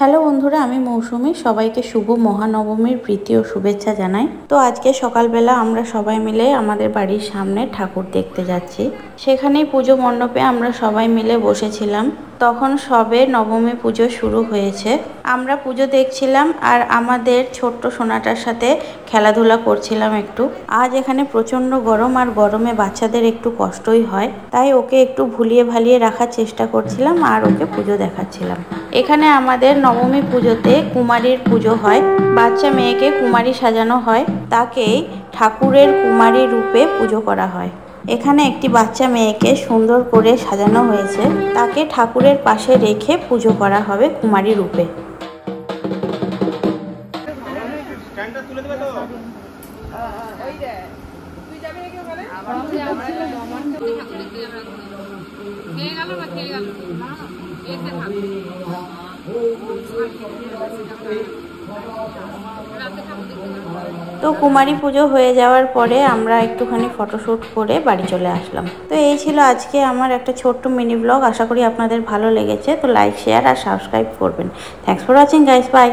Hello বন্ধুরা, আমি মৌসুমি। সবাইকে শুভ মহানবমীর প্রীতি ও শুভেচ্ছা জানাই। তো আজকে সকালবেলা আমরা সবাই মিলে আমাদের বাড়ির সামনে ঠাকুর দেখতে যাচ্ছি। সেখানেই পুজো মণ্ডপে আমরা সবাই মিলে বসেছিলাম। তখন সবে নবমী পুজো শুরু হয়েছে। আমরা পুজো দেখছিলাম আর আমাদের ছোট্ট সোনাটার সাথে খেলাধুলা করছিলাম একটু। আজ এখানে প্রচণ্ড গরম, আর গরমে বাচ্চাদের একটু কষ্টই হয়, তাই ওকে একটু ভুলিয়ে ভালিয়ে রাখার চেষ্টা করছিলাম আর ওকে পুজো দেখাচ্ছিলাম। এখানে আমাদের নবমী পুজোতে কুমারীর পুজো হয়। বাচ্চা মেয়েকে কুমারী সাজানো হয়, তাকেই ঠাকুরের কুমারী রূপে পুজো করা হয়। এখানে একটি বাচ্চা মেয়েকে সুন্দর করে সাজানো হয়েছে, তাকে ঠাকুরের পাশে রেখে পুজো করা হবে কুমারী রূপে। তো কুমারী পুজো হয়ে যাওয়ার পরে আমরা একটুখানি ফটোশ্যুট করে বাড়ি চলে আসলাম। তো এই ছিল আজকে আমার একটা ছোট্ট মিনি ব্লগ। আশা করি আপনাদের ভালো লেগেছে। তো লাইক, শেয়ার আর সাবস্ক্রাইব করবেন। Thanks for watching guys, by.